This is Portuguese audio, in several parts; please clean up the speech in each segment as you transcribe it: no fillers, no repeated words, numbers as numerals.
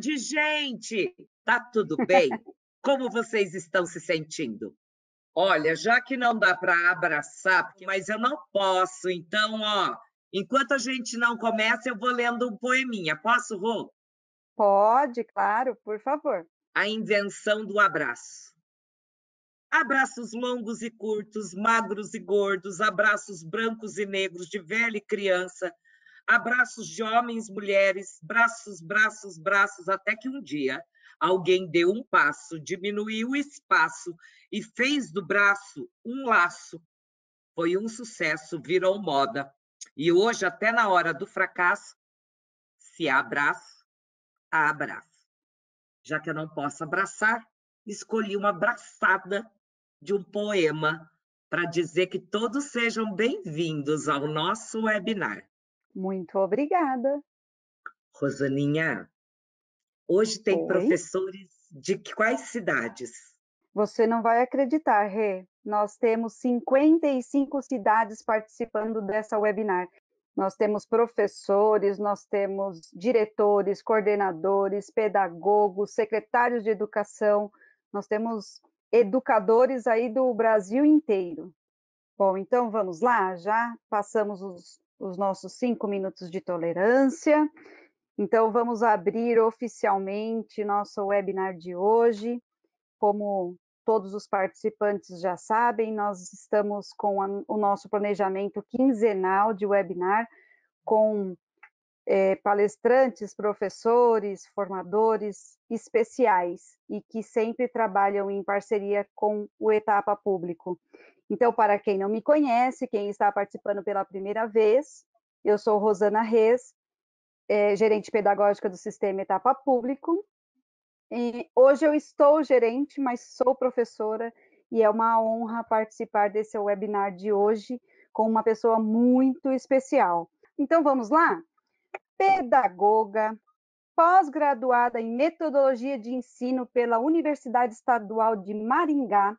tarde, gente! Tá tudo bem? Como vocês estão se sentindo? Olha, já que não dá para abraçar, mas eu não posso, então, enquanto a gente não começa, eu vou lendo um poeminha. Posso, Rô? Pode, claro, por favor. A invenção do abraço. Abraços longos e curtos, magros e gordos, abraços brancos e negros, de velha e criança, abraços de homens, mulheres, braços, braços, braços, até que um dia alguém deu um passo, diminuiu o espaço e fez do braço um laço. Foi um sucesso, virou moda. E hoje, até na hora do fracasso, se há abraço, há abraço. Já que eu não posso abraçar, escolhi uma abraçada de um poema para dizer que todos sejam bem-vindos ao nosso webinar. Muito obrigada. Rosaninha, hoje tem Oi. professores de quais cidades? Você não vai acreditar, Rê. Nós temos 55 cidades participando dessa webinar. Nós temos professores, nós temos diretores, coordenadores, pedagogos, secretários de educação, nós temos educadores aí do Brasil inteiro. Bom, então vamos lá, já passamos os nossos 5 minutos de tolerância. Então, vamos abrir oficialmente nosso webinar de hoje. Como todos os participantes já sabem, nós estamos com o nosso planejamento quinzenal de webinar, com palestrantes, professores, formadores especiais e que sempre trabalham em parceria com o Etapa Público. Então, para quem não me conhece, quem está participando pela primeira vez, eu sou Rosana Reis, gerente pedagógica do Sistema Etapa Público. E hoje eu estou gerente, mas sou professora e é uma honra participar desse webinar de hoje com uma pessoa muito especial. Então vamos lá? Pedagoga, pós-graduada em metodologia de ensino pela Universidade Estadual de Maringá,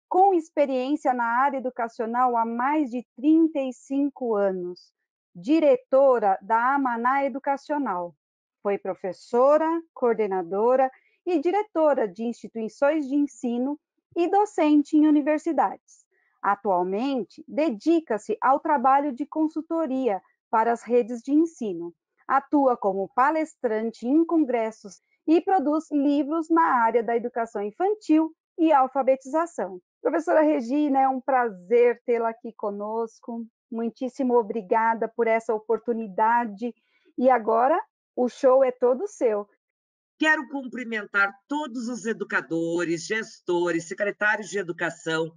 com experiência na área educacional há mais de 35 anos, diretora da Amaná Educacional. Foi professora, coordenadora e diretora de instituições de ensino e docente em universidades. Atualmente, dedica-se ao trabalho de consultoria para as redes de ensino. Atua como palestrante em congressos e produz livros na área da educação infantil e alfabetização. Professora Regina, é um prazer tê-la aqui conosco. Muitíssimo obrigada por essa oportunidade. E agora o show é todo seu. Quero cumprimentar todos os educadores, gestores, secretários de educação.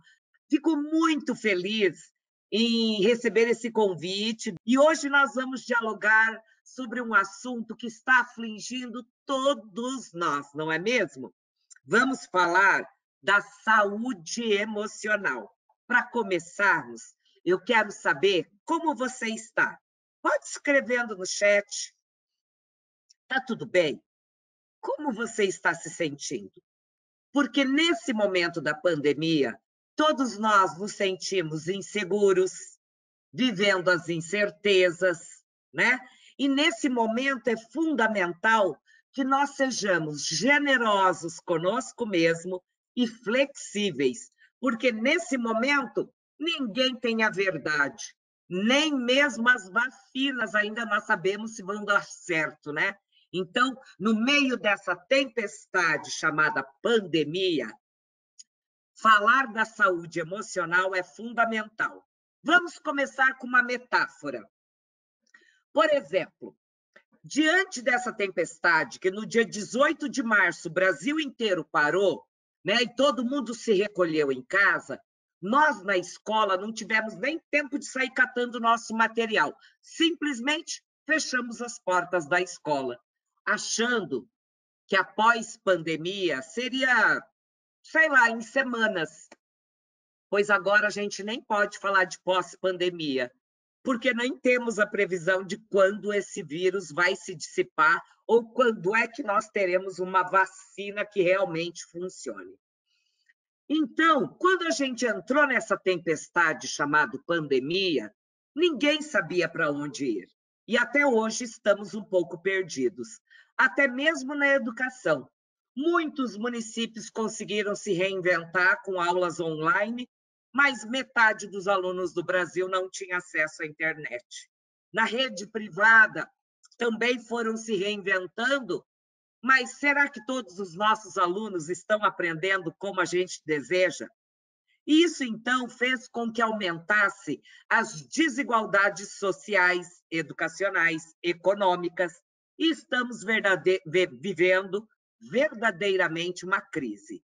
Fico muito feliz em receber esse convite e hoje nós vamos dialogar sobre um assunto que está afligindo todos nós, não é mesmo? Vamos falar da saúde emocional. Para começarmos, eu quero saber como você está. Pode escrevendo no chat. Tá tudo bem? Como você está se sentindo? Porque nesse momento da pandemia, todos nós nos sentimos inseguros, vivendo as incertezas, né? E nesse momento é fundamental que nós sejamos generosos conosco mesmo e flexíveis, porque nesse momento ninguém tem a verdade, nem mesmo as vacinas ainda nós sabemos se vão dar certo, né? Então, no meio dessa tempestade chamada pandemia, falar da saúde emocional é fundamental. Vamos começar com uma metáfora. Por exemplo, diante dessa tempestade, que no dia 18 de março o Brasil inteiro parou, né, e todo mundo se recolheu em casa, nós na escola não tivemos nem tempo de sair catando nosso material. Simplesmente fechamos as portas da escola, achando que após pandemia seria, sei lá, em semanas, pois agora a gente nem pode falar de pós-pandemia, porque nem temos a previsão de quando esse vírus vai se dissipar ou quando é que nós teremos uma vacina que realmente funcione. Então, quando a gente entrou nessa tempestade chamada pandemia, ninguém sabia para onde ir. E até hoje estamos um pouco perdidos. até mesmo na educação. Muitos municípios conseguiram se reinventar com aulas online, mas metade dos alunos do Brasil não tinha acesso à internet. Na rede privada, também foram se reinventando, mas será que todos os nossos alunos estão aprendendo como a gente deseja? Isso, então, fez com que aumentasse as desigualdades sociais, educacionais, econômicas, e estamos vivendo verdadeiramente uma crise.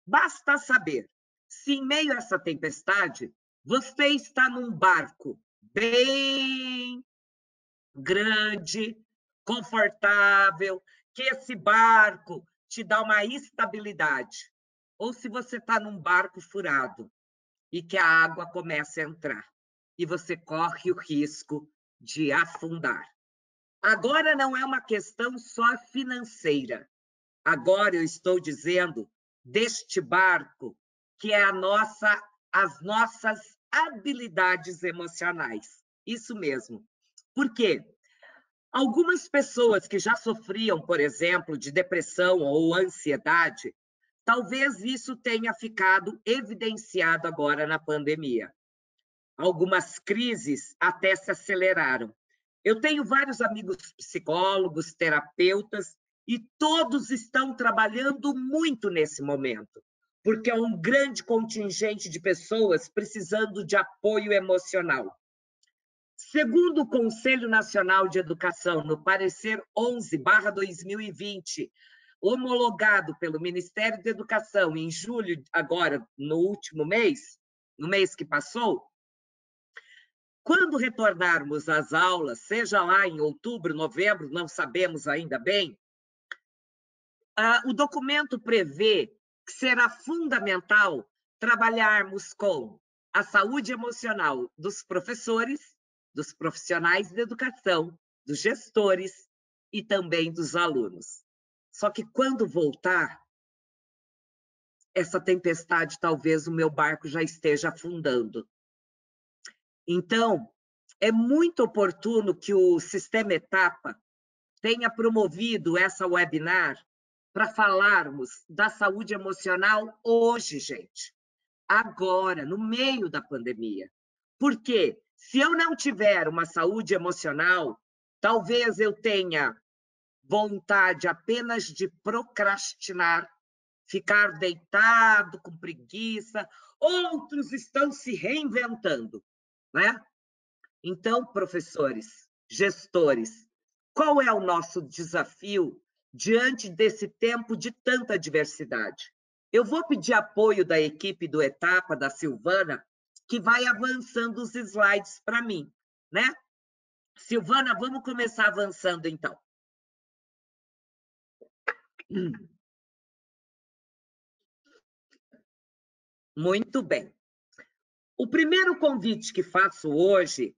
Basta saber, se em meio a essa tempestade, você está num barco bem grande, confortável, que esse barco te dá uma estabilidade, ou se você está num barco furado e que a água começa a entrar e você corre o risco de afundar. Agora não é uma questão só financeira. Agora eu estou dizendo deste barco que é as nossas habilidades emocionais. Isso mesmo. Por quê? Algumas pessoas que já sofriam, por exemplo, de depressão ou ansiedade, talvez isso tenha ficado evidenciado agora na pandemia. Algumas crises até se aceleraram. Eu tenho vários amigos psicólogos, terapeutas, e todos estão trabalhando muito nesse momento, porque é um grande contingente de pessoas precisando de apoio emocional. Segundo o Conselho Nacional de Educação, no parecer 11/2020, homologado pelo Ministério da Educação em julho, agora, no último mês, no mês que passou, quando retornarmos às aulas, seja lá em outubro, novembro, não sabemos ainda bem, o documento prevê que será fundamental trabalharmos com a saúde emocional dos professores, dos profissionais de educação, dos gestores e também dos alunos. Só que quando voltar, essa tempestade, talvez o meu barco já esteja afundando. Então, é muito oportuno que o Sistema Etapa tenha promovido essa webinar para falarmos da saúde emocional hoje, gente. Agora, no meio da pandemia. Porque se eu não tiver uma saúde emocional, talvez eu tenha vontade apenas de procrastinar, ficar deitado com preguiça. Outros estão se reinventando, né? Então, professores, gestores, qual é o nosso desafio diante desse tempo de tanta diversidade? Eu vou pedir apoio da equipe do Etapa, da Silvana, que vai avançando os slides para mim, né? Silvana, vamos começar avançando, então. Muito bem. O primeiro convite que faço hoje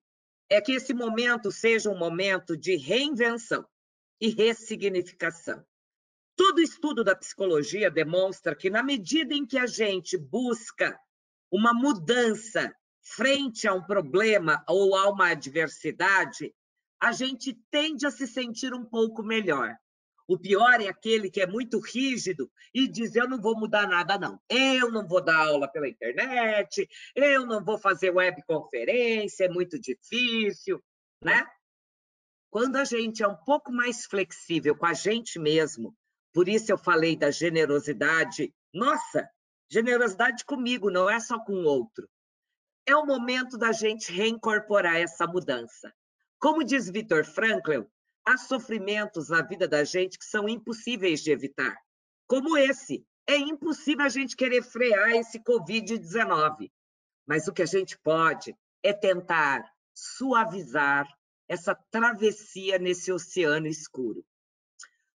é que esse momento seja um momento de reinvenção e ressignificação. Todo estudo da psicologia demonstra que, na medida em que a gente busca uma mudança frente a um problema ou a uma adversidade, a gente tende a se sentir um pouco melhor. O pior é aquele que é muito rígido e diz: eu não vou mudar nada, não. Eu não vou dar aula pela internet, eu não vou fazer webconferência, é muito difícil, né? Quando a gente é um pouco mais flexível com a gente mesmo, por isso eu falei da generosidade, nossa, generosidade comigo, não é só com o outro. É o momento da gente reincorporar essa mudança. Como diz Viktor Frankl, há sofrimentos na vida da gente que são impossíveis de evitar. Como esse, é impossível a gente querer frear esse Covid-19. Mas o que a gente pode é tentar suavizar essa travessia nesse oceano escuro.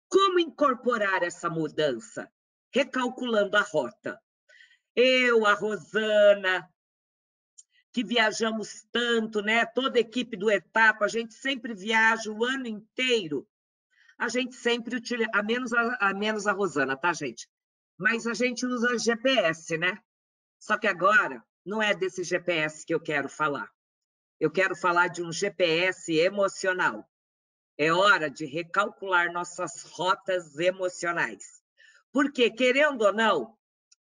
Como incorporar essa mudança? Recalculando a rota. Eu, a Rosana, que viajamos tanto, né? Toda a equipe do Etapa, a gente sempre viaja o ano inteiro. A gente sempre utiliza, a menos a Rosana, tá, gente? Mas a gente usa GPS, né? Só que agora não é desse GPS que eu quero falar. Eu quero falar de um GPS emocional. É hora de recalcular nossas rotas emocionais. Porque, querendo ou não,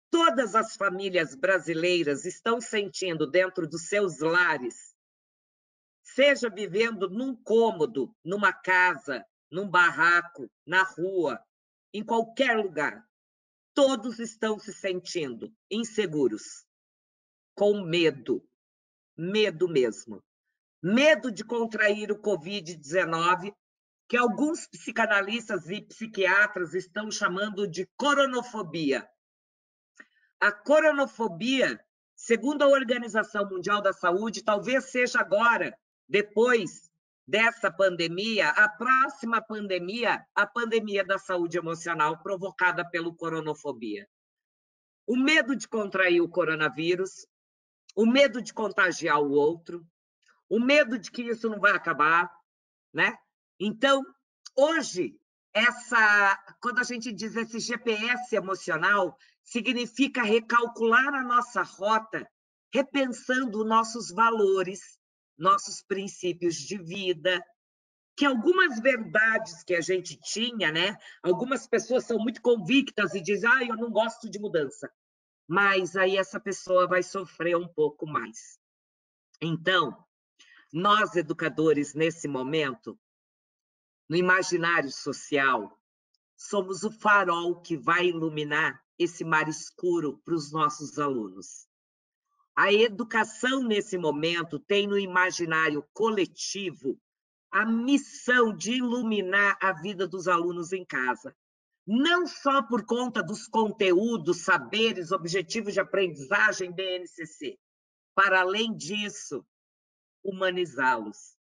todas as famílias brasileiras estão sentindo dentro dos seus lares, seja vivendo num cômodo, numa casa, num barraco, na rua, em qualquer lugar, todos estão se sentindo inseguros, com medo, medo mesmo. Medo de contrair o Covid-19, que alguns psicanalistas e psiquiatras estão chamando de coronofobia. A coronofobia, segundo a Organização Mundial da Saúde, talvez seja agora, depois dessa pandemia, a próxima pandemia, a pandemia da saúde emocional provocada pelo coronofobia. O medo de contrair o coronavírus, o medo de contagiar o outro, o medo de que isso não vai acabar, né? Então, hoje, quando a gente diz esse GPS emocional, significa recalcular a nossa rota, repensando nossos valores, nossos princípios de vida, que algumas verdades que a gente tinha, né? Algumas pessoas são muito convictas e dizem, eu não gosto de mudança. Mas aí essa pessoa vai sofrer um pouco mais. Então, nós, educadores, nesse momento, no imaginário social, somos o farol que vai iluminar esse mar escuro para os nossos alunos. A educação, nesse momento, tem no imaginário coletivo a missão de iluminar a vida dos alunos em casa. Não só por conta dos conteúdos, saberes, objetivos de aprendizagem BNCC. Para além disso, humanizá-los.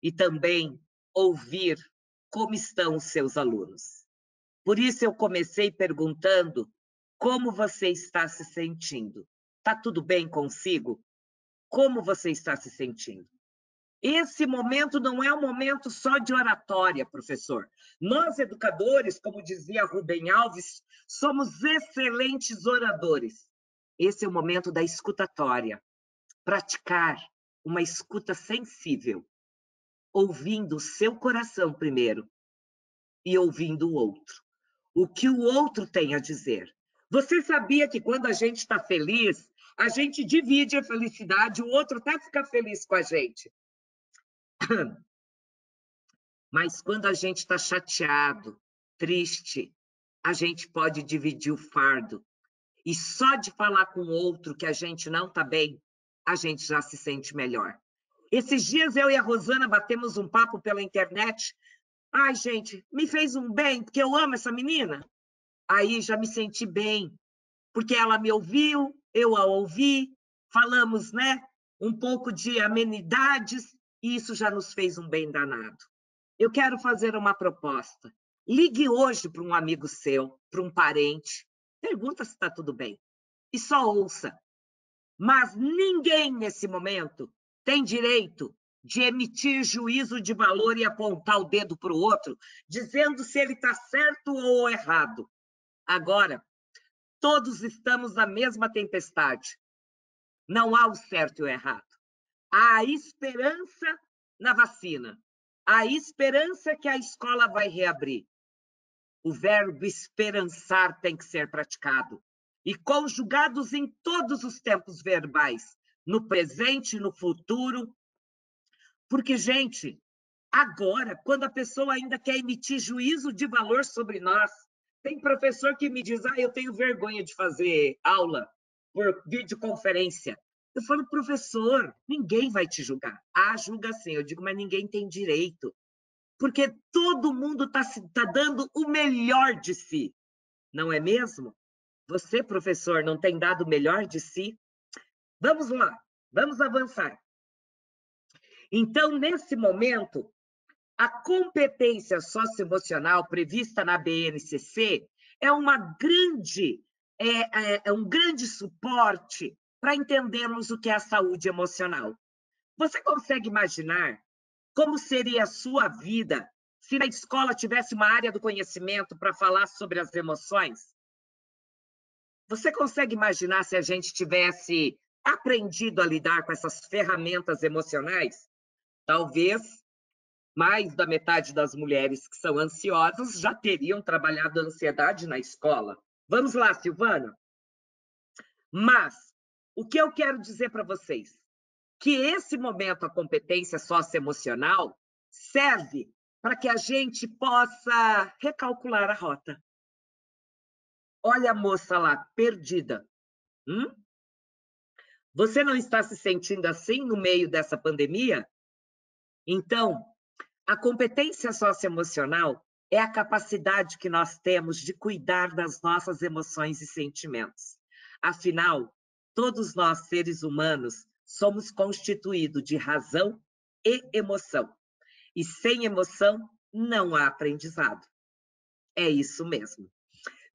E também ouvir como estão os seus alunos. Por isso eu comecei perguntando como você está se sentindo. Está tudo bem consigo? Como você está se sentindo? Esse momento não é um momento só de oratória, professor. Nós, educadores, como dizia Rubem Alves, somos excelentes oradores. Esse é o momento da escutatória. Praticar uma escuta sensível, ouvindo o seu coração primeiro e ouvindo o outro. O que o outro tem a dizer. Você sabia que quando a gente está feliz, a gente divide a felicidade, o outro até fica feliz com a gente. Mas quando a gente está chateado, triste, a gente pode dividir o fardo. E só de falar com o outro que a gente não está bem, a gente já se sente melhor. Esses dias eu e a Rosana batemos um papo pela internet. Ai, gente, me fez um bem, porque eu amo essa menina. Aí já me senti bem, porque ela me ouviu, eu a ouvi, falamos, né, um pouco de amenidades, e isso já nos fez um bem danado. Eu quero fazer uma proposta. Ligue hoje para um amigo seu, para um parente, pergunta se está tudo bem, e só ouça. Mas ninguém, nesse momento, tem direito de emitir juízo de valor e apontar o dedo para o outro, dizendo se ele está certo ou errado. Agora, todos estamos na mesma tempestade. Não há o certo e o errado. Há a esperança na vacina. Há a esperança que a escola vai reabrir. O verbo esperançar tem que ser praticado. E conjugados em todos os tempos verbais, no presente e no futuro. Porque, gente, agora, quando a pessoa ainda quer emitir juízo de valor sobre nós, tem professor que me diz, eu tenho vergonha de fazer aula por videoconferência. Eu falo, professor, ninguém vai te julgar. Julga sim. Eu digo, mas ninguém tem direito. Porque todo mundo tá dando o melhor de si. Não é mesmo? Você, professor, não tem dado o melhor de si? Vamos lá, vamos avançar. Então, nesse momento, a competência socioemocional prevista na BNCC é um grande suporte para entendermos o que é a saúde emocional. Você consegue imaginar como seria a sua vida se na escola tivesse uma área do conhecimento para falar sobre as emoções? Você consegue imaginar se a gente tivesse aprendido a lidar com essas ferramentas emocionais? Talvez Mais da metade das mulheres que são ansiosas já teriam trabalhado a ansiedade na escola. Vamos lá, Silvana? Mas o que eu quero dizer para vocês? Que esse momento, a competência socioemocional, serve para que a gente possa recalcular a rota. Olha a moça lá, perdida. Você não está se sentindo assim no meio dessa pandemia? Então, a competência socioemocional é a capacidade que nós temos de cuidar das nossas emoções e sentimentos. Afinal, todos nós, seres humanos, somos constituídos de razão e emoção. E sem emoção, não há aprendizado. É isso mesmo.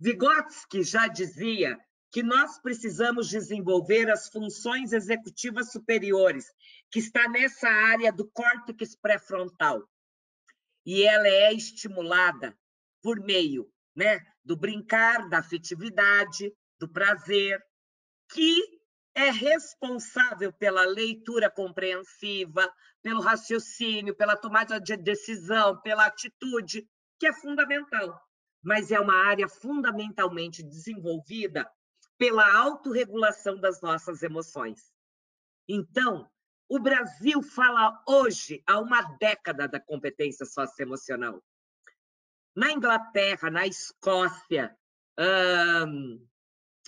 Vygotsky já dizia que nós precisamos desenvolver as funções executivas superiores, que está nessa área do córtex pré-frontal. E ela é estimulada por meio, né, do brincar, da afetividade, do prazer, que é responsável pela leitura compreensiva, pelo raciocínio, pela tomada de decisão, pela atitude, que é fundamental. Mas é uma área fundamentalmente desenvolvida pela autorregulação das nossas emoções. Então, o Brasil fala hoje há uma década da competência socioemocional. Na Inglaterra, na Escócia,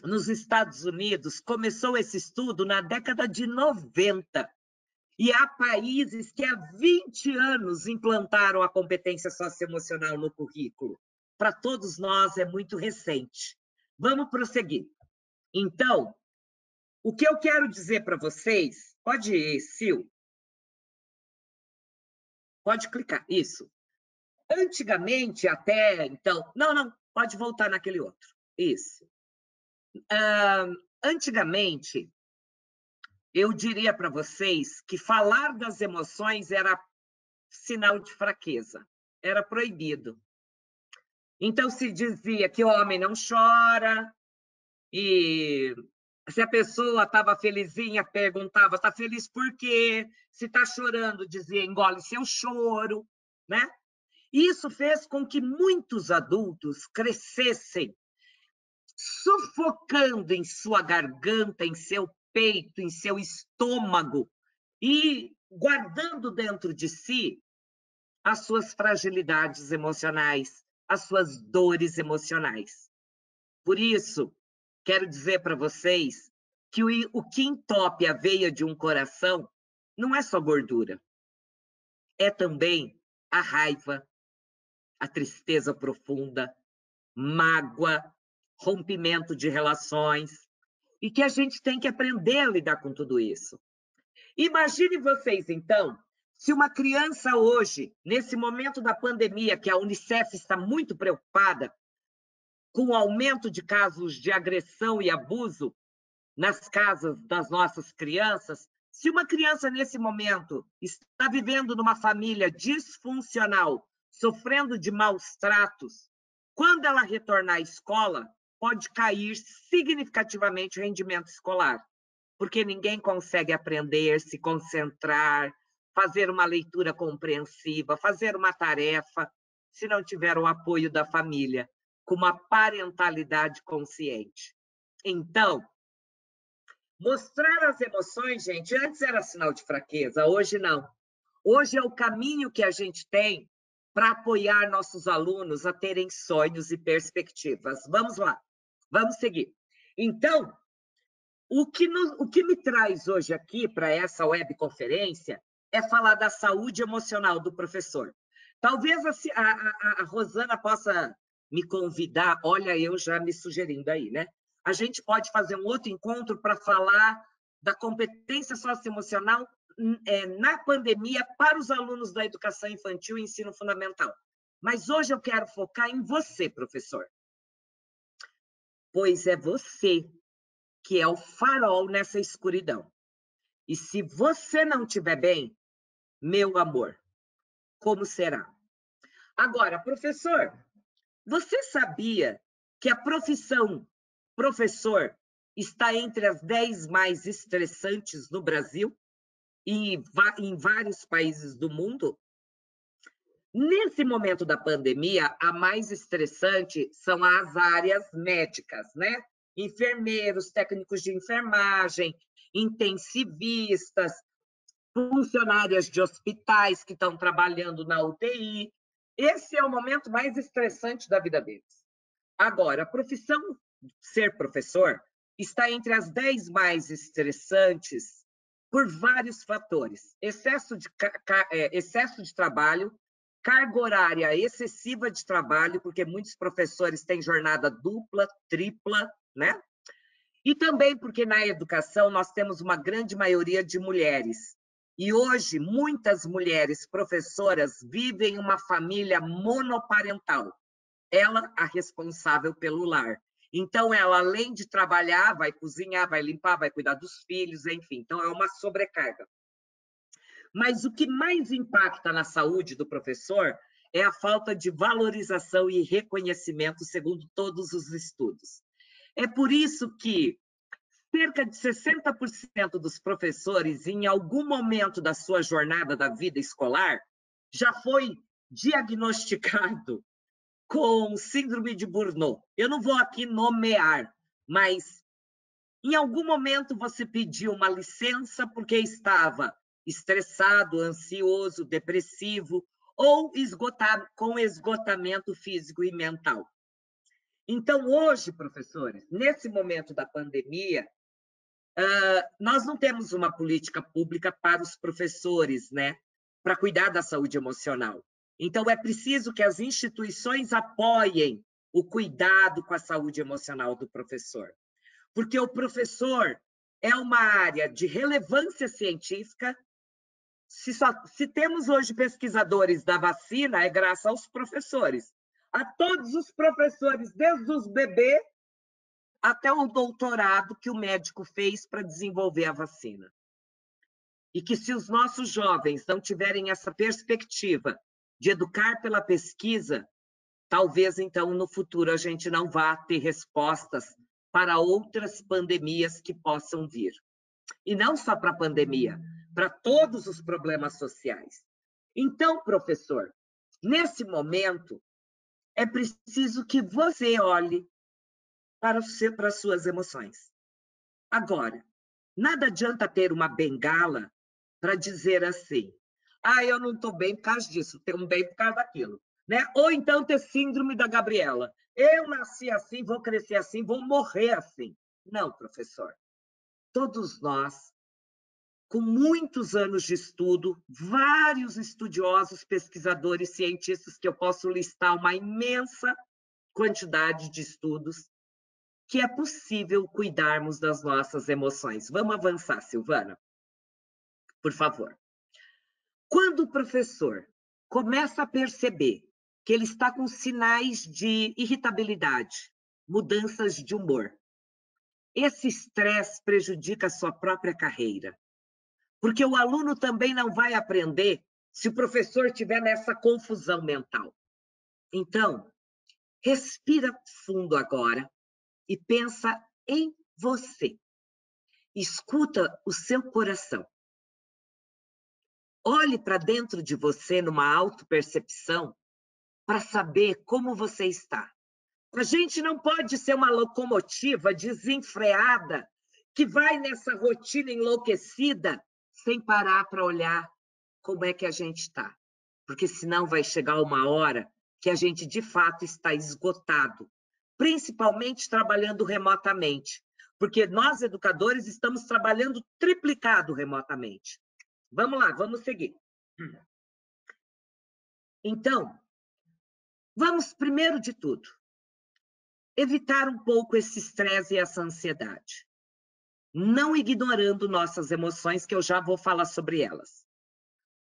nos Estados Unidos, começou esse estudo na década de 90. E há países que há 20 anos implantaram a competência socioemocional no currículo. Para todos nós é muito recente. Vamos prosseguir. Então, o que eu quero dizer para vocês... Pode ir, Sil. Pode clicar, isso. Antigamente, até então... Não, pode voltar naquele outro. Isso. Antigamente, eu diria para vocês que falar das emoções era sinal de fraqueza, era proibido. Então, se dizia que o homem não chora, e se a pessoa estava felizinha, perguntava, está feliz por quê? Se está chorando, dizia, engole seu choro, né? Isso fez com que muitos adultos crescessem sufocando em sua garganta, em seu peito, em seu estômago, e guardando dentro de si as suas fragilidades emocionais, as suas dores emocionais. Por isso, quero dizer para vocês que o que entope a veia de um coração não é só gordura, é também a raiva, a tristeza profunda, mágoa, rompimento de relações, e que a gente tem que aprender a lidar com tudo isso. Imagine vocês, então, se uma criança hoje, nesse momento da pandemia, que a Unicef está muito preocupada com o aumento de casos de agressão e abuso nas casas das nossas crianças, se uma criança, nesse momento, está vivendo numa família disfuncional, sofrendo de maus tratos, quando ela retornar à escola, pode cair significativamente o rendimento escolar, porque ninguém consegue aprender, se concentrar, fazer uma leitura compreensiva, fazer uma tarefa, se não tiver o apoio da família, com uma parentalidade consciente. Então, mostrar as emoções, gente, antes era sinal de fraqueza, hoje não. Hoje é o caminho que a gente tem para apoiar nossos alunos a terem sonhos e perspectivas. Vamos lá, vamos seguir. Então, o que me traz hoje aqui para essa webconferência é falar da saúde emocional do professor. Talvez a Rosana possa me convidar, olha, eu já me sugerindo aí, né? A gente pode fazer um outro encontro para falar da competência socioemocional na pandemia para os alunos da educação infantil e ensino fundamental. Mas hoje eu quero focar em você, professor. Pois é você que é o farol nessa escuridão. E se você não estiver bem, meu amor, como será? Agora, professor, você sabia que a profissão professor está entre as 10 mais estressantes no Brasil e em vários países do mundo? Nesse momento da pandemia, a mais estressante são as áreas médicas, né? Enfermeiros, técnicos de enfermagem, intensivistas, funcionárias de hospitais que estão trabalhando na UTI. Esse é o momento mais estressante da vida deles. Agora, a profissão ser professor está entre as 10 mais estressantes por vários fatores. Excesso de trabalho, carga horária excessiva de trabalho, porque muitos professores têm jornada dupla, tripla, né? E também porque na educação nós temos uma grande maioria de mulheres. E hoje, muitas mulheres professoras vivem uma família monoparental. Ela, a responsável pelo lar. Então, ela, além de trabalhar, vai cozinhar, vai limpar, vai cuidar dos filhos, enfim. Então, é uma sobrecarga. Mas o que mais impacta na saúde do professor é a falta de valorização e reconhecimento, segundo todos os estudos. É por isso que cerca de 60% dos professores, em algum momento da sua jornada da vida escolar, já foi diagnosticado com síndrome de Burnout. Eu não vou aqui nomear, mas em algum momento você pediu uma licença porque estava estressado, ansioso, depressivo ou com esgotamento físico e mental. Então, hoje, professores, nesse momento da pandemia, nós não temos uma política pública para os professores, né? Para cuidar da saúde emocional. Então, é preciso que as instituições apoiem o cuidado com a saúde emocional do professor. Porque o professor é uma área de relevância científica. Se temos hoje pesquisadores da vacina, é graças aos professores. A todos os professores, desde os bebês até o doutorado que o médico fez para desenvolver a vacina. E que se os nossos jovens não tiverem essa perspectiva de educar pela pesquisa, talvez, então, no futuro a gente não vá ter respostas para outras pandemias que possam vir. E não só para a pandemia, para todos os problemas sociais. Então, professor, nesse momento, é preciso que você olhe para as suas emoções. Agora, nada adianta ter uma bengala para dizer assim, eu não estou bem por causa disso, estou bem por causa daquilo. Né? Ou então ter síndrome da Gabriela. Eu nasci assim, vou crescer assim, vou morrer assim. Não, professor. Todos nós, com muitos anos de estudo, vários estudiosos, pesquisadores, cientistas, que eu posso listar uma imensa quantidade de estudos, que é possível cuidarmos das nossas emoções. Vamos avançar, Silvana? Por favor. Quando o professor começa a perceber que ele está com sinais de irritabilidade, mudanças de humor, esse estresse prejudica a sua própria carreira. Porque o aluno também não vai aprender se o professor estiver nessa confusão mental. Então, respira fundo agora e pensa em você. Escuta o seu coração. Olhe para dentro de você numa autopercepção para saber como você está. A gente não pode ser uma locomotiva desenfreada que vai nessa rotina enlouquecida sem parar para olhar como é que a gente está. Porque senão vai chegar uma hora que a gente de fato está esgotado, principalmente trabalhando remotamente. Porque nós, educadores, estamos trabalhando triplicado remotamente. Vamos lá, vamos seguir. Então, vamos, primeiro de tudo, evitar um pouco esse estresse e essa ansiedade. Não ignorando nossas emoções, que eu já vou falar sobre elas.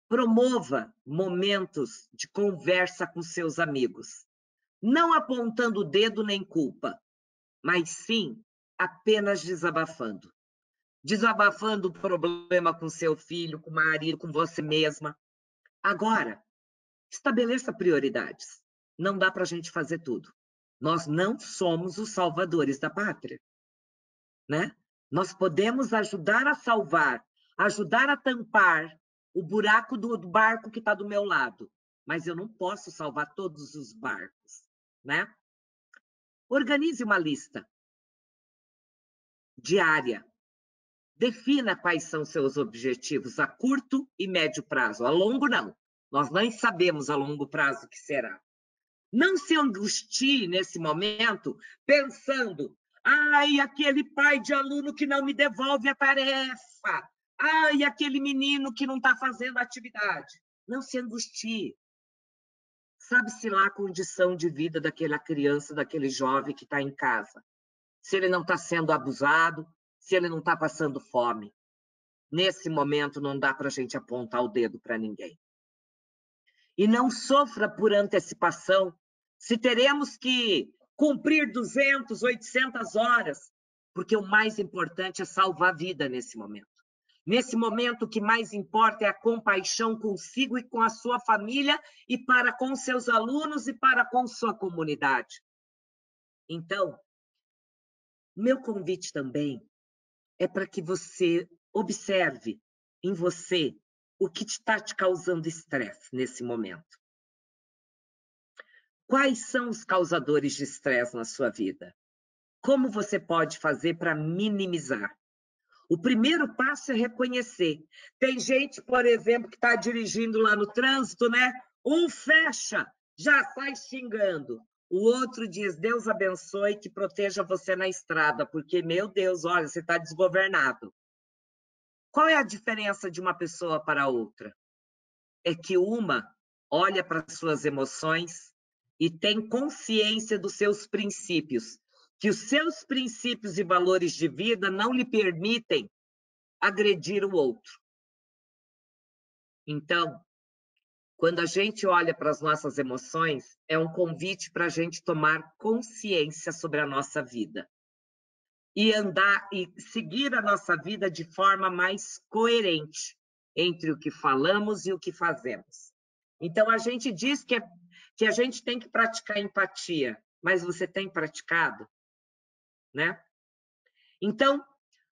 Promova momentos de conversa com seus amigos. Não apontando o dedo nem culpa, mas sim apenas desabafando. Desabafando o problema com seu filho, com o marido, com você mesma. Agora, estabeleça prioridades. Não dá para a gente fazer tudo. Nós não somos os salvadores da pátria, né? Nós podemos ajudar a salvar, ajudar a tampar o buraco do barco que está do meu lado, mas eu não posso salvar todos os barcos, né? Organize uma lista diária. Defina quais são seus objetivos a curto e médio prazo. A longo, não. Nós nem sabemos a longo prazo o que será. Não se angustie nesse momento pensando: ai, aquele pai de aluno que não me devolve a tarefa. Ai, aquele menino que não está fazendo a atividade. Não se angustie. Sabe-se lá a condição de vida daquela criança, daquele jovem que está em casa. Se ele não está sendo abusado, se ele não está passando fome. Nesse momento, não dá para a gente apontar o dedo para ninguém. E não sofra por antecipação se teremos que cumprir 200, 800 horas, porque o mais importante é salvar a vida nesse momento. Nesse momento, o que mais importa é a compaixão consigo e com a sua família e para com seus alunos e para com sua comunidade. Então, meu convite também é para que você observe em você o que está te causando estresse nesse momento. Quais são os causadores de estresse na sua vida? Como você pode fazer para minimizar? O primeiro passo é reconhecer. Tem gente, por exemplo, que está dirigindo lá no trânsito, né? Um fecha, já sai xingando. O outro diz: Deus abençoe, que proteja você na estrada, porque, meu Deus, olha, você está desgovernado. Qual é a diferença de uma pessoa para outra? É que uma olha para suas emoções e tem consciência dos seus princípios, que os seus princípios e valores de vida não lhe permitem agredir o outro. Então, quando a gente olha para as nossas emoções, é um convite para a gente tomar consciência sobre a nossa vida e andar e seguir a nossa vida de forma mais coerente entre o que falamos e o que fazemos. Então, a gente diz que a gente tem que praticar empatia, mas você tem praticado, né? Então,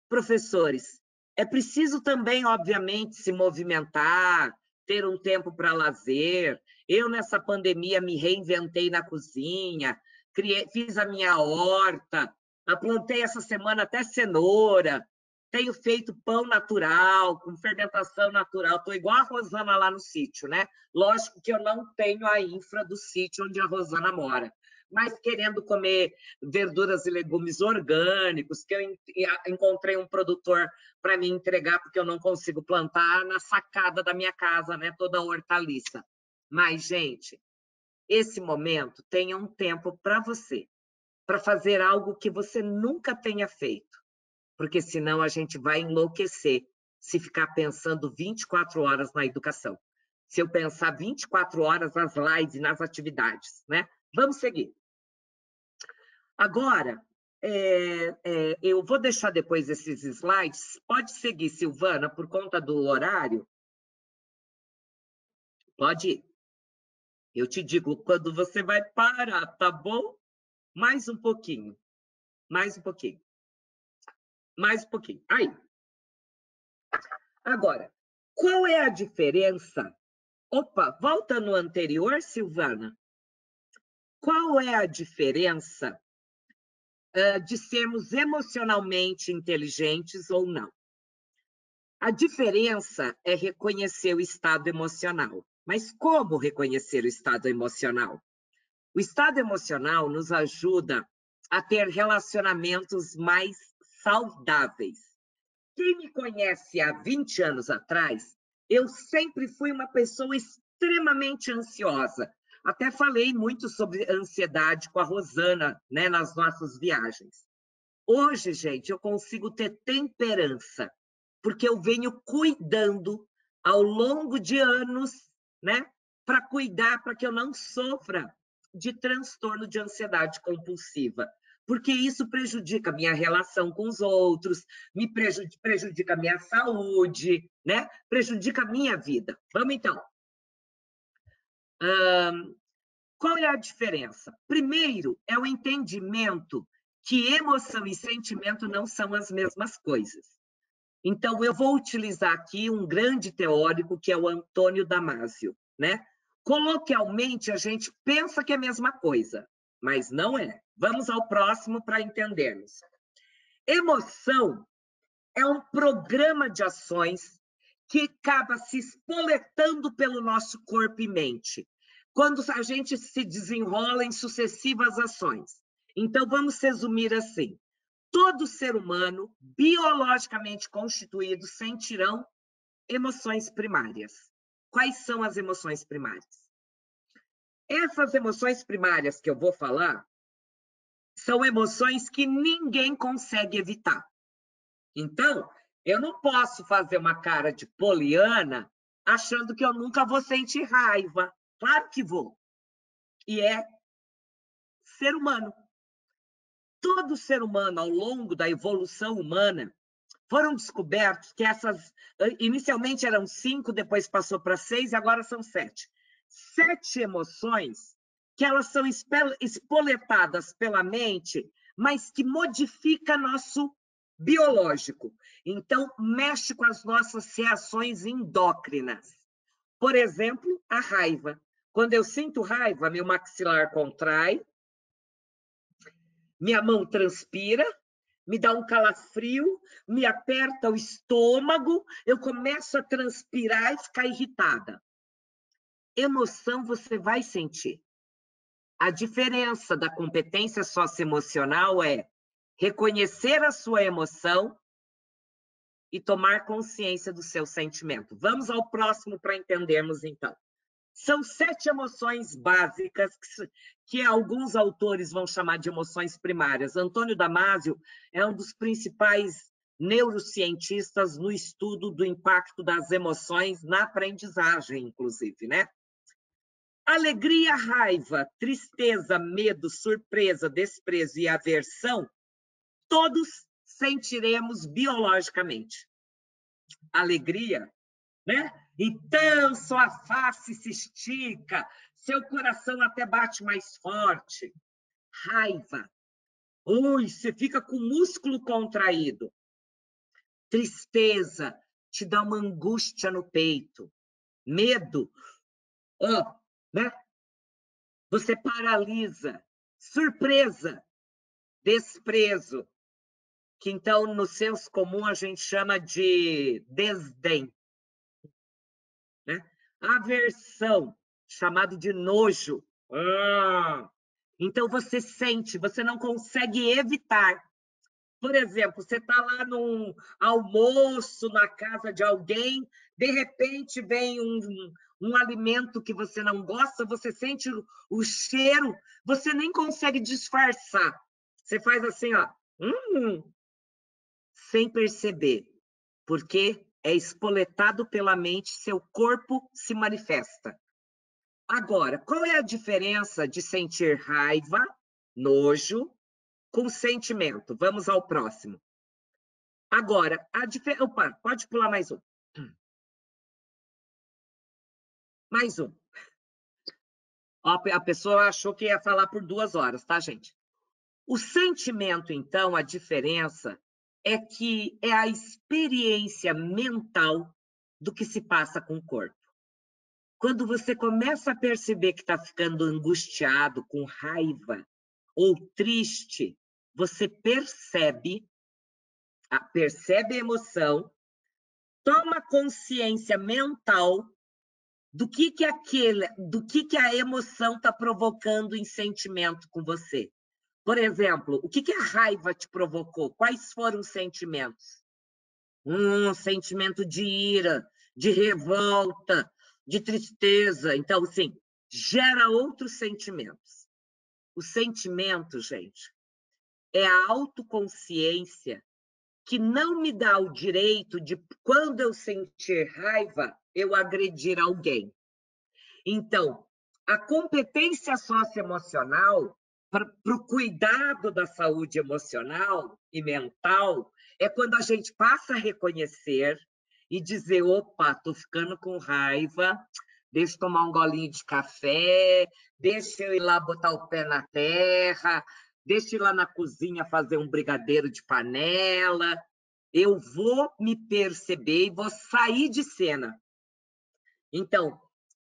professores, é preciso também, obviamente, se movimentar, ter um tempo para lazer. Eu, nessa pandemia, me reinventei na cozinha, fiz a minha horta, plantei essa semana até cenoura, tenho feito pão natural, com fermentação natural. Estou igual a Rosana lá no sítio, né? Lógico que eu não tenho a infra do sítio onde a Rosana mora, mas querendo comer verduras e legumes orgânicos, que eu encontrei um produtor para me entregar, porque eu não consigo plantar na sacada da minha casa, né? Toda hortaliça. Mas, gente, esse momento, tenha um tempo para você, para fazer algo que você nunca tenha feito, porque senão a gente vai enlouquecer se ficar pensando 24 horas na educação. Se eu pensar 24 horas nas lives, nas atividades, né? Vamos seguir. Agora, eu vou deixar depois esses slides. Pode seguir, Silvana, por conta do horário? Pode ir. Eu te digo quando você vai parar, tá bom? Mais um pouquinho. Mais um pouquinho. Mais um pouquinho. Aí. Agora, qual é a diferença? Opa, volta no anterior, Silvana. Qual é a diferença de sermos emocionalmente inteligentes ou não? A diferença é reconhecer o estado emocional. Mas como reconhecer o estado emocional? O estado emocional nos ajuda a ter relacionamentos mais saudáveis. Quem me conhece há 20 anos atrás, eu sempre fui uma pessoa extremamente ansiosa. Até falei muito sobre ansiedade com a Rosana, né, nas nossas viagens. Hoje, gente, eu consigo ter temperança, porque eu venho cuidando ao longo de anos, né, para cuidar, para que eu não sofra de transtorno de ansiedade compulsiva, porque isso prejudica a minha relação com os outros, me prejudica a minha saúde, né, prejudica a minha vida. Vamos então. Qual é a diferença? Primeiro, é o entendimento que emoção e sentimento não são as mesmas coisas. Então, eu vou utilizar aqui um grande teórico, que é o Antônio Damasio, né? Coloquialmente, a gente pensa que é a mesma coisa, mas não é. Vamos ao próximo para entendermos. Emoção é um programa de ações que acaba se espoletando pelo nosso corpo e mente, quando a gente se desenrola em sucessivas ações. Então, vamos resumir assim. Todo ser humano, biologicamente constituído, sentirão emoções primárias. Quais são as emoções primárias? Essas emoções primárias que eu vou falar são emoções que ninguém consegue evitar. Então, eu não posso fazer uma cara de poliana achando que eu nunca vou sentir raiva. Claro que vou. E é ser humano. Todo ser humano, ao longo da evolução humana, foram descobertos que essas, inicialmente eram 5, depois passou para 6, e agora são 7. 7 emoções que elas são espoletadas pela mente, mas que modifica nosso biológico. Então, mexe com as nossas reações endócrinas. Por exemplo, a raiva. Quando eu sinto raiva, meu maxilar contrai, minha mão transpira, me dá um calafrio, me aperta o estômago, eu começo a transpirar e ficar irritada. Emoção você vai sentir. A diferença da competência socioemocional é reconhecer a sua emoção e tomar consciência do seu sentimento. Vamos ao próximo para entendermos, então. São 7 emoções básicas que alguns autores vão chamar de emoções primárias. Antônio Damasio é um dos principais neurocientistas no estudo do impacto das emoções na aprendizagem, inclusive, né? Alegria, raiva, tristeza, medo, surpresa, desprezo e aversão, todos sentiremos biologicamente. Alegria, né? Então, sua face se estica, seu coração até bate mais forte. Raiva. Ui, você fica com o músculo contraído. Tristeza, te dá uma angústia no peito. Medo, né? Você paralisa. Surpresa, desprezo, que então no senso comum a gente chama de desdém, né? Aversão, chamado de nojo. Então você sente, você não consegue evitar. Por exemplo, você está lá num almoço na casa de alguém, de repente vem um alimento que você não gosta, você sente o cheiro, você nem consegue disfarçar. Você faz assim, ó, sem perceber, porque é espoletado pela mente, seu corpo se manifesta. Agora, qual é a diferença de sentir raiva, nojo, com sentimento? Vamos ao próximo. Agora, Opa, pode pular mais um. Mais um. A pessoa achou que ia falar por 2 horas, tá, gente? O sentimento, então, a diferença é que é a experiência mental do que se passa com o corpo. Quando você começa a perceber que está ficando angustiado, com raiva ou triste, você percebe a emoção, toma consciência mental do que a emoção está provocando em sentimento com você. Por exemplo, o que a raiva te provocou? Quais foram os sentimentos? Um sentimento de ira, de revolta, de tristeza. Então, assim, gera outros sentimentos. O sentimento, gente, é a autoconsciência que não me dá o direito de, quando eu sentir raiva, eu agredir alguém. Então, a competência socioemocional para o cuidado da saúde emocional e mental é quando a gente passa a reconhecer e dizer, opa, estou ficando com raiva, deixa eu tomar um golinho de café, deixa eu ir lá botar o pé na terra, deixa eu ir lá na cozinha fazer um brigadeiro de panela. Eu vou me perceber e vou sair de cena. Então,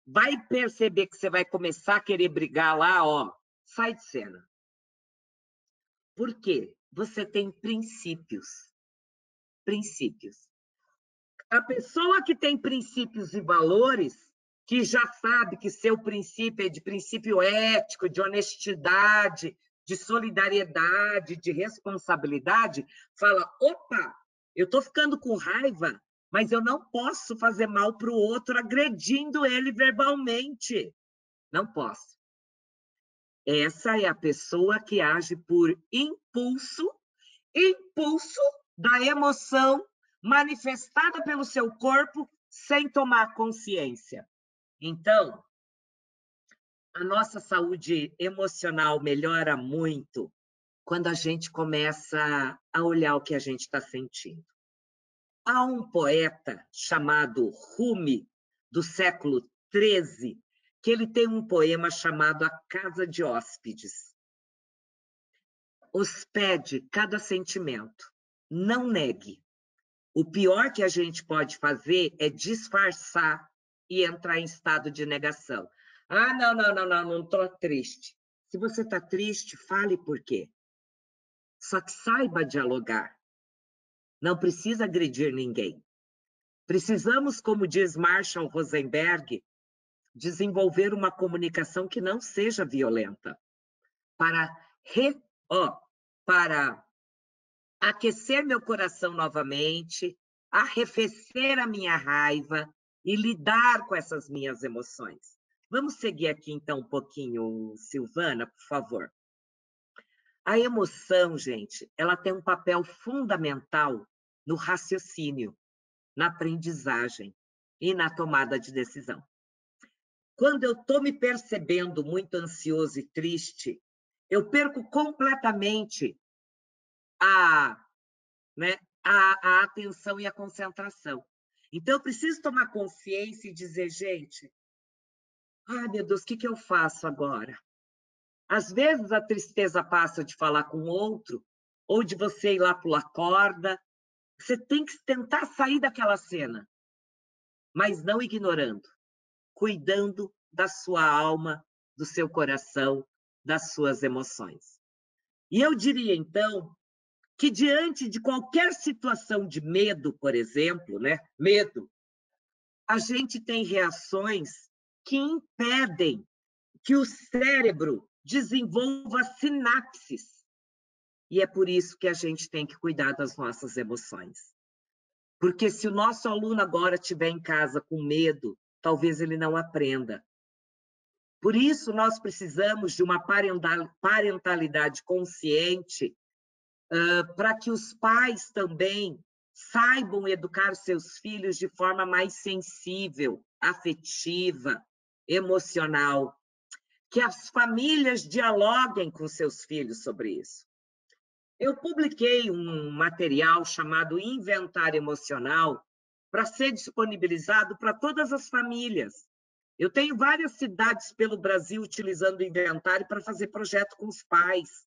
vai perceber que você vai começar a querer brigar lá, ó, sai de cena. Por quê? Você tem princípios. Princípios. A pessoa que tem princípios e valores, que já sabe que seu princípio é de princípio ético, de honestidade, de solidariedade, de responsabilidade, fala, opa, eu estou ficando com raiva, mas eu não posso fazer mal para o outro agredindo ele verbalmente. Não posso. Essa é a pessoa que age por impulso da emoção manifestada pelo seu corpo sem tomar consciência. Então, a nossa saúde emocional melhora muito quando a gente começa a olhar o que a gente está sentindo. Há um poeta chamado Rumi, do século XIII, que ele tem um poema chamado A Casa de Hóspedes. Hospede cada sentimento, não negue. O pior que a gente pode fazer é disfarçar e entrar em estado de negação. Ah, não estou triste. Se você está triste, fale por quê. Só que saiba dialogar. Não precisa agredir ninguém. Precisamos, como diz Marshall Rosenberg, desenvolver uma comunicação que não seja violenta, para aquecer meu coração novamente, arrefecer a minha raiva e lidar com essas minhas emoções. Vamos seguir aqui, então, um pouquinho, Silvana, por favor. A emoção, gente, ela tem um papel fundamental no raciocínio, na aprendizagem e na tomada de decisão. Quando eu estou me percebendo muito ansioso e triste, eu perco completamente a atenção e a concentração. Então, eu preciso tomar consciência e dizer, gente, ai, meu Deus, o que eu faço agora? Às vezes, a tristeza passa de falar com o outro, ou de você ir lá pular corda. Você tem que tentar sair daquela cena, mas não ignorando, cuidando da sua alma, do seu coração, das suas emoções. E eu diria, então, que diante de qualquer situação de medo, por exemplo, medo, a gente tem reações que impedem que o cérebro desenvolva sinapses. E é por isso que a gente tem que cuidar das nossas emoções. Porque se o nosso aluno agora estiver em casa com medo, talvez ele não aprenda. Por isso, nós precisamos de uma parentalidade consciente, para que os pais também saibam educar seus filhos de forma mais sensível, afetiva, emocional. Que as famílias dialoguem com seus filhos sobre isso. Eu publiquei um material chamado Inventário Emocional para ser disponibilizado para todas as famílias. Eu tenho várias cidades pelo Brasil utilizando o inventário para fazer projeto com os pais,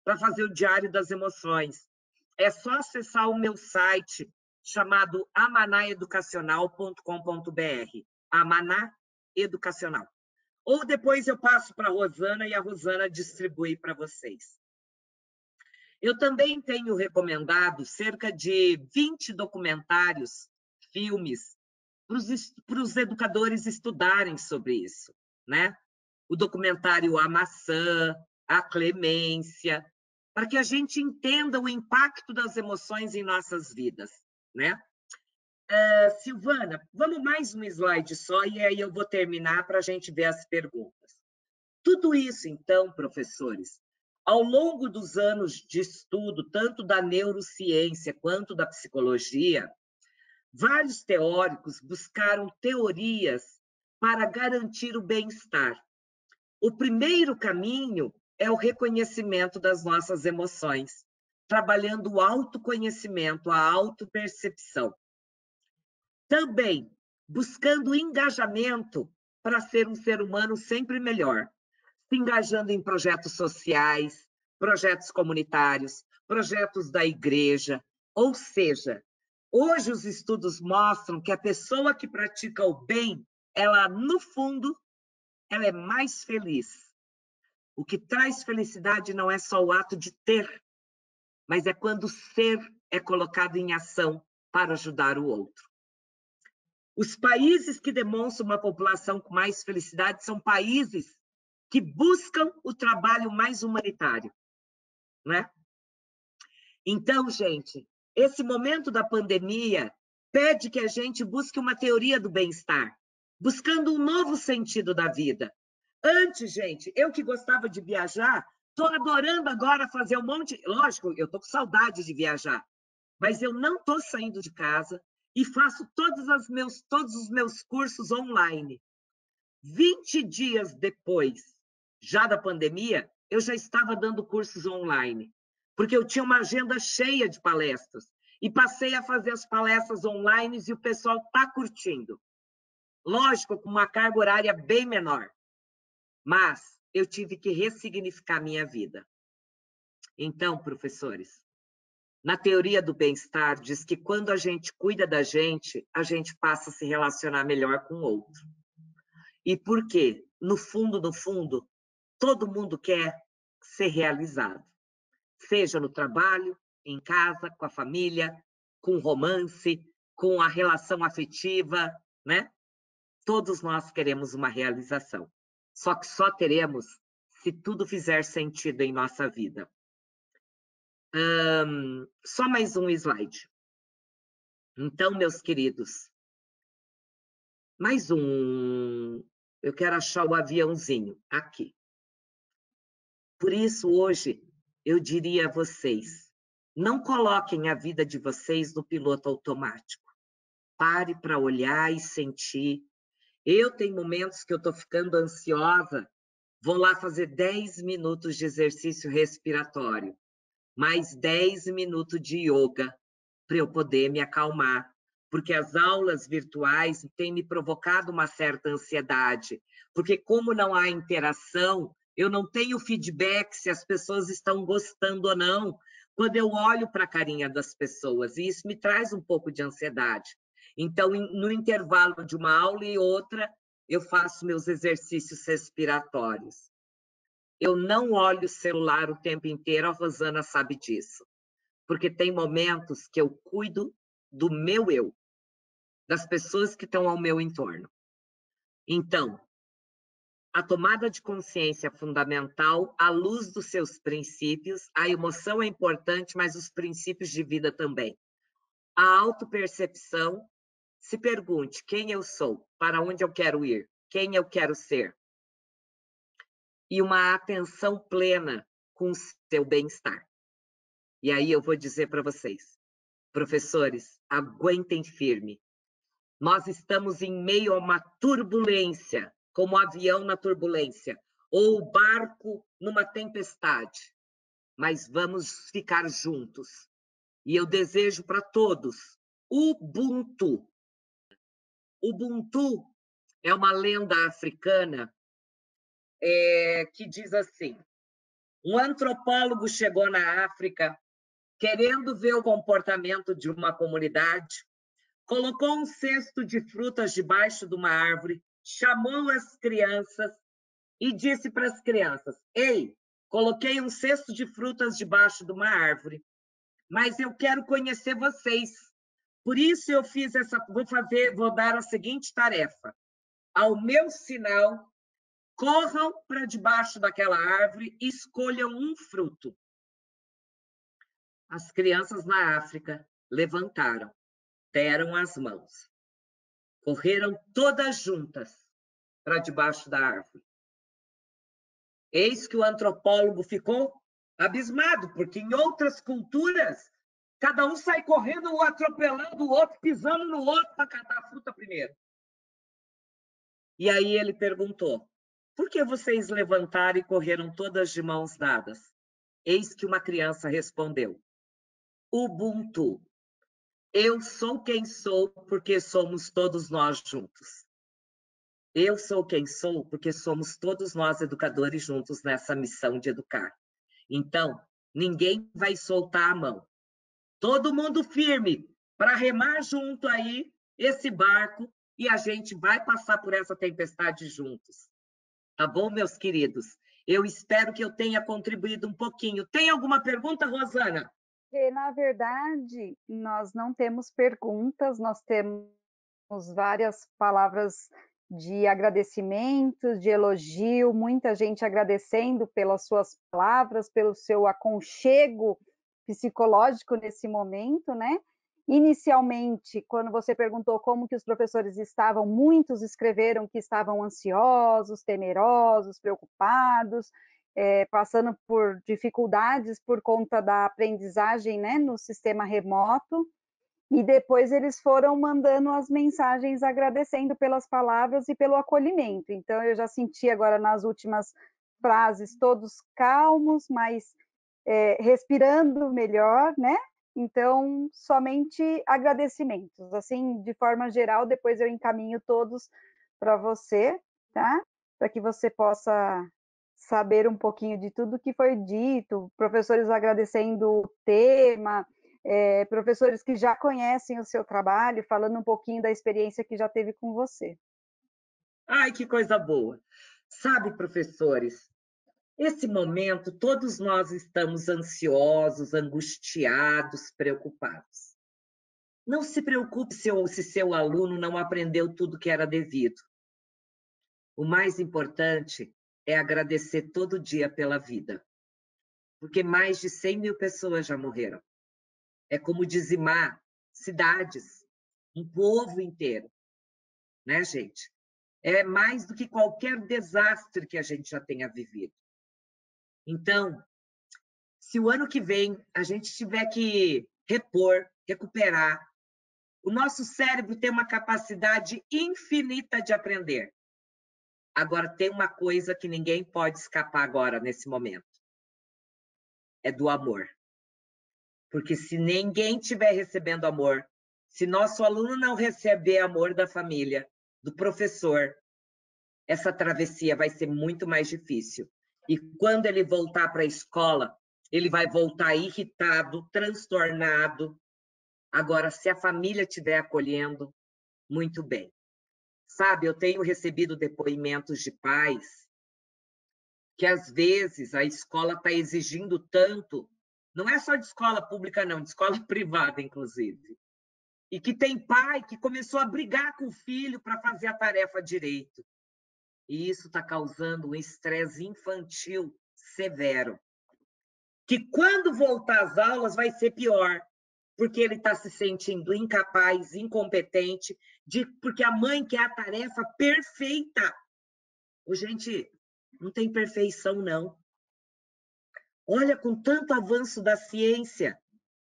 para fazer o Diário das Emoções. É só acessar o meu site, chamado amanaeducacional.com.br. Amaná Educacional. Ou depois eu passo para a Rosana e a Rosana distribui para vocês. Eu também tenho recomendado cerca de 20 documentários, filmes, para os educadores estudarem sobre isso, O documentário A Maçã, A Clemência, para que a gente entenda o impacto das emoções em nossas vidas, Silvana, vamos mais um slide só e aí eu vou terminar para a gente ver as perguntas. Tudo isso, então, professores, ao longo dos anos de estudo, tanto da neurociência quanto da psicologia, vários teóricos buscaram teorias para garantir o bem-estar. O primeiro caminho é o reconhecimento das nossas emoções, trabalhando o autoconhecimento, a autopercepção. Também buscando engajamento para ser um ser humano sempre melhor, se engajando em projetos sociais, projetos comunitários, projetos da igreja. Ou seja, hoje os estudos mostram que a pessoa que pratica o bem ela, no fundo, ela é mais feliz. O que traz felicidade não é só o ato de ter, mas é quando o ser é colocado em ação para ajudar o outro. Os países que demonstram uma população com mais felicidade são países que buscam o trabalho mais humanitário, né? Então, gente, esse momento da pandemia pede que a gente busque uma teoria do bem-estar, buscando um novo sentido da vida. Antes, gente, eu que gostava de viajar, estou adorando agora fazer um monte... Lógico, eu estou com saudade de viajar, mas eu não estou saindo de casa e faço todos os meus cursos online. 20 dias depois, já da pandemia, eu já estava dando cursos online, porque eu tinha uma agenda cheia de palestras, e passei a fazer as palestras online e o pessoal está curtindo. Lógico, com uma carga horária bem menor, mas eu tive que ressignificar minha vida. Então, professores, na teoria do bem-estar, diz que quando a gente cuida da gente, a gente passa a se relacionar melhor com o outro. E por quê? No fundo, todo mundo quer ser realizado. Seja no trabalho, em casa, com a família, com romance, com a relação afetiva, né? Todos nós queremos uma realização. Só que só teremos se tudo fizer sentido em nossa vida. Só mais um slide. Então, meus queridos, mais um. Eu quero achar o aviãozinho aqui. Por isso, hoje, eu diria a vocês, não coloquem a vida de vocês no piloto automático. Pare para olhar e sentir. Eu tenho momentos que eu estou ficando ansiosa, vou lá fazer 10 minutos de exercício respiratório, mais 10 minutos de yoga, para eu poder me acalmar, porque as aulas virtuais têm me provocado uma certa ansiedade, porque como não há interação, eu não tenho feedback se as pessoas estão gostando ou não, quando eu olho para a carinha das pessoas, e isso me traz um pouco de ansiedade. Então, no intervalo de uma aula e outra, eu faço meus exercícios respiratórios. Eu não olho o celular o tempo inteiro, a Rosana sabe disso, porque tem momentos que eu cuido do meu eu, das pessoas que estão ao meu entorno. Então, a tomada de consciência é fundamental à luz dos seus princípios, a emoção é importante, mas os princípios de vida também. A autopercepção, se pergunte quem eu sou, para onde eu quero ir, quem eu quero ser. E uma atenção plena com o seu bem-estar. E aí eu vou dizer para vocês, professores, aguentem firme. Nós estamos em meio a uma turbulência, como o avião na turbulência, ou o barco numa tempestade. Mas vamos ficar juntos. E eu desejo para todos Ubuntu. Ubuntu é uma lenda africana que diz assim: um antropólogo chegou na África querendo ver o comportamento de uma comunidade, colocou um cesto de frutas debaixo de uma árvore, chamou as crianças e disse para as crianças: ei, coloquei um cesto de frutas debaixo de uma árvore, mas eu quero conhecer vocês. Por isso eu fiz vou dar a seguinte tarefa. Ao meu sinal, corram para debaixo daquela árvore e escolham um fruto. As crianças na África levantaram, deram as mãos. Correram todas juntas para debaixo da árvore. Eis que o antropólogo ficou abismado, porque em outras culturas, cada um sai correndo ou atropelando o outro, pisando no outro para catar a fruta primeiro. E aí ele perguntou: por que vocês levantaram e correram todas de mãos dadas? Eis que uma criança respondeu: Ubuntu. Eu sou quem sou porque somos todos nós juntos. Eu sou quem sou porque somos todos nós educadores juntos nessa missão de educar. Então, ninguém vai soltar a mão. Todo mundo firme para remar junto aí esse barco e a gente vai passar por essa tempestade juntos. Tá bom, meus queridos? Eu espero que eu tenha contribuído um pouquinho. Tem alguma pergunta, Rosana? Na verdade, nós não temos perguntas, nós temos várias palavras de agradecimento, de elogio, muita gente agradecendo pelas suas palavras, pelo seu aconchego psicológico nesse momento, né? Inicialmente, quando você perguntou como que os professores estavam, muitos escreveram que estavam ansiosos, temerosos, preocupados, passando por dificuldades por conta da aprendizagem, né, no sistema remoto, e depois eles foram mandando as mensagens agradecendo pelas palavras e pelo acolhimento. Então, eu já senti agora nas últimas frases todos calmos, mas respirando melhor, né? Então, somente agradecimentos. Assim, de forma geral, depois eu encaminho todos para você, tá? Para que você possa saber um pouquinho de tudo que foi dito, professores agradecendo o tema, professores que já conhecem o seu trabalho, falando um pouquinho da experiência que já teve com você. Ai, que coisa boa! Sabe, professores, esse momento todos nós estamos ansiosos, angustiados, preocupados. Não se preocupe se seu aluno não aprendeu tudo que era devido. O mais importante é agradecer todo dia pela vida, porque mais de 100 mil pessoas já morreram. É como dizimar cidades, um povo inteiro, né, gente? É mais do que qualquer desastre que a gente já tenha vivido. Então, se o ano que vem a gente tiver que repor, recuperar, o nosso cérebro tem uma capacidade infinita de aprender. Agora, tem uma coisa que ninguém pode escapar agora, nesse momento. É do amor. Porque se ninguém estiver recebendo amor, se nosso aluno não receber amor da família, do professor, essa travessia vai ser muito mais difícil. E quando ele voltar para a escola, ele vai voltar irritado, transtornado. Agora, se a família estiver acolhendo, muito bem. Sabe, eu tenho recebido depoimentos de pais que, às vezes, a escola está exigindo tanto, não é só de escola pública, não, de escola privada, inclusive. E que tem pai que começou a brigar com o filho para fazer a tarefa direito. E isso está causando um estresse infantil severo. Que quando voltar às aulas vai ser pior, porque ele está se sentindo incapaz, incompetente, porque a mãe quer a tarefa perfeita. Gente, não tem perfeição, não. Olha, com tanto avanço da ciência,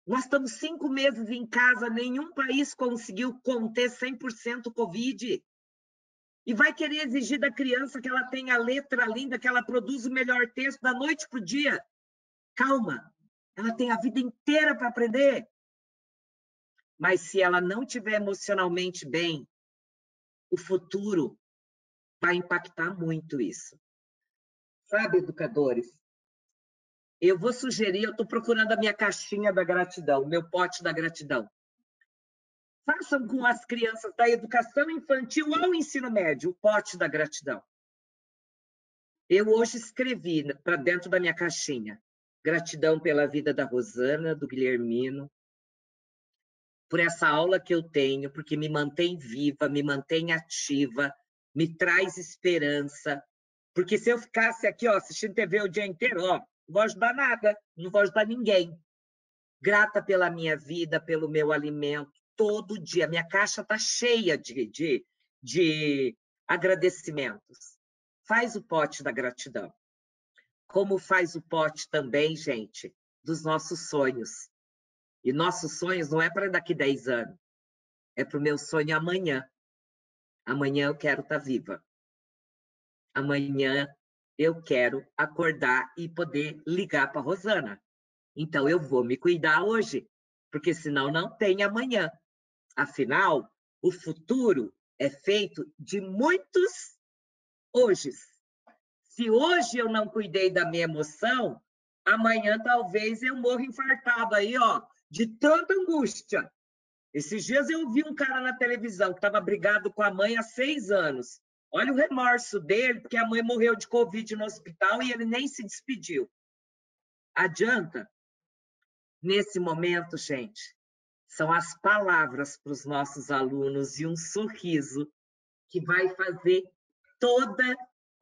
nós estamos 5 meses em casa, nenhum país conseguiu conter 100% Covid. E vai querer exigir da criança que ela tenha a letra linda, que ela produza o melhor texto da noite para o dia. Calma, ela tem a vida inteira para aprender. Mas se ela não estiver emocionalmente bem, o futuro vai impactar muito isso. Sabe, educadores? Eu vou sugerir, eu estou procurando a minha caixinha da gratidão, meu pote da gratidão. Façam com as crianças da educação infantil ao ensino médio o pote da gratidão. Eu hoje escrevi para dentro da minha caixinha: gratidão pela vida da Rosana, do Guilhermino, por essa aula que eu tenho, porque me mantém viva, me mantém ativa, me traz esperança. Porque se eu ficasse aqui, ó, assistindo TV o dia inteiro, ó, não vou ajudar nada, não vou ajudar ninguém. Grata pela minha vida, pelo meu alimento, todo dia. Minha caixa está cheia de agradecimentos. Faz o pote da gratidão. Como faz o pote também, gente, dos nossos sonhos. E nossos sonhos não é para daqui 10 anos, é para o meu sonho amanhã. Amanhã eu quero estar viva. Amanhã eu quero acordar e poder ligar para a Rosana. Então eu vou me cuidar hoje, porque senão não tem amanhã. Afinal, o futuro é feito de muitos hojes. Se hoje eu não cuidei da minha emoção, amanhã talvez eu morra infartado aí, ó, de tanta angústia. Esses dias eu vi um cara na televisão que estava brigado com a mãe há 6 anos. Olha o remorso dele, porque a mãe morreu de Covid no hospital e ele nem se despediu. Adianta? Nesse momento, gente, são as palavras para os nossos alunos e um sorriso que vai fazer toda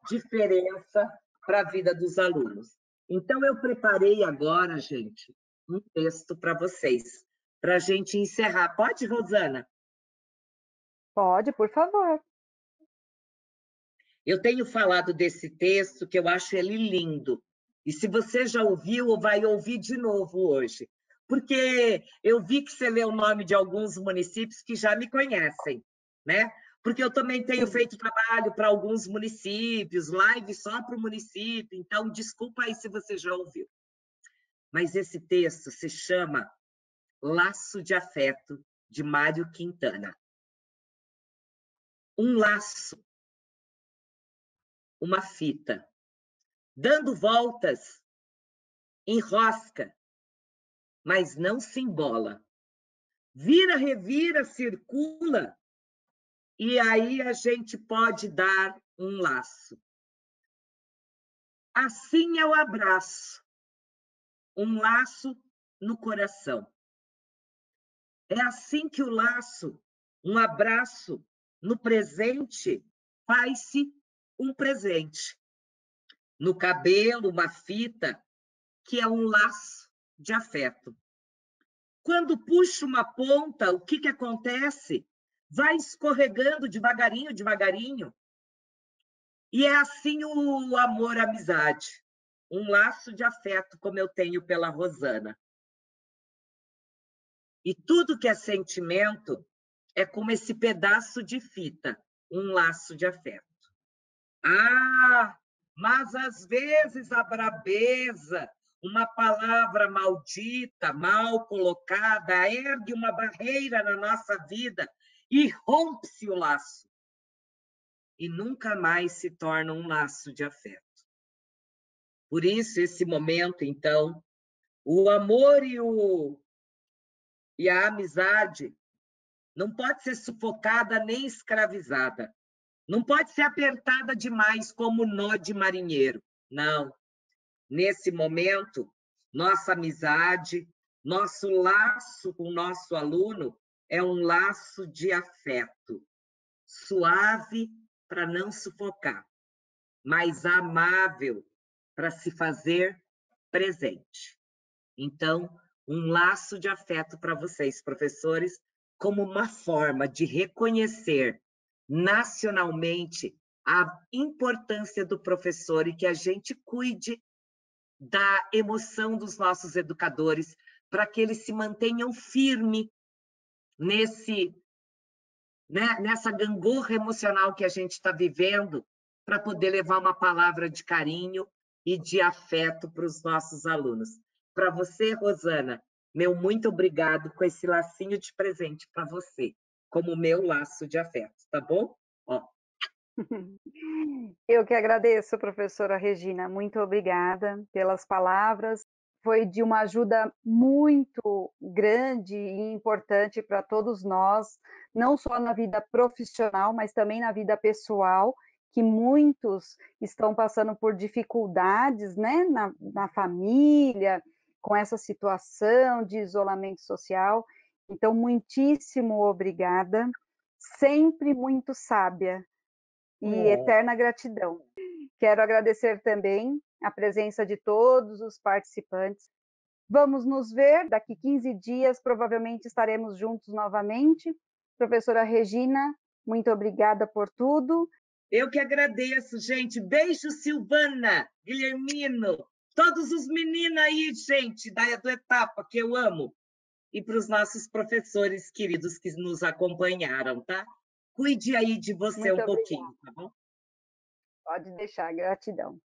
diferença para a vida dos alunos. Então, eu preparei agora, gente, um texto para vocês, para a gente encerrar. Pode, Rosana? Pode, por favor. Eu tenho falado desse texto que eu acho ele lindo. E se você já ouviu, vai ouvir de novo hoje. Porque eu vi que você leu o nome de alguns municípios que já me conhecem, né? Porque eu também tenho feito trabalho para alguns municípios, live só para o município, então desculpa aí se você já ouviu. Mas esse texto se chama Laço de Afeto, de Mário Quintana. Um laço, uma fita, dando voltas, enrosca, mas não se embola. Vira, revira, circula, e aí a gente pode dar um laço. Assim é o abraço, um laço no coração. É assim que o laço, um abraço no presente, faz-se um presente. No cabelo, uma fita, que é um laço de afeto. Quando puxa uma ponta, o que acontece? Vai escorregando devagarinho, devagarinho. E é assim o amor, a amizade. Um laço de afeto, como eu tenho pela Rosana. E tudo que é sentimento é como esse pedaço de fita, um laço de afeto. Ah, mas às vezes a brabeza, uma palavra maldita, mal colocada, ergue uma barreira na nossa vida e rompe-se o laço. E nunca mais se torna um laço de afeto. Por isso, esse momento, então, o amor e a amizade não pode ser sufocada nem escravizada. Não pode ser apertada demais como nó de marinheiro. Não. Nesse momento, nossa amizade, nosso laço com o nosso aluno é um laço de afeto, suave para não sufocar, mas amável para se fazer presente. Então, um laço de afeto para vocês, professores, como uma forma de reconhecer nacionalmente a importância do professor e que a gente cuide da emoção dos nossos educadores para que eles se mantenham firmes nessa gangorra emocional que a gente está vivendo, para poder levar uma palavra de carinho e de afeto para os nossos alunos. Para você, Rosana, meu muito obrigado com esse lacinho de presente para você, como meu laço de afeto, tá bom? Ó. Eu que agradeço, professora Regina, muito obrigada pelas palavras. Foi de uma ajuda muito grande e importante para todos nós, não só na vida profissional, mas também na vida pessoal, que muitos estão passando por dificuldades, né, na família, com essa situação de isolamento social. Então, muitíssimo obrigada, sempre muito sábia e eterna gratidão. Quero agradecer também a presença de todos os participantes. Vamos nos ver daqui 15 dias, provavelmente estaremos juntos novamente. Professora Regina, muito obrigada por tudo. Eu que agradeço, gente. Beijo, Silvana, Guilhermino, todos os meninos aí, gente, do Etapa, que eu amo. E para os nossos professores queridos que nos acompanharam, tá? Cuide aí de você Muito um pouquinho, obrigada. tá bom? Pode deixar, gratidão.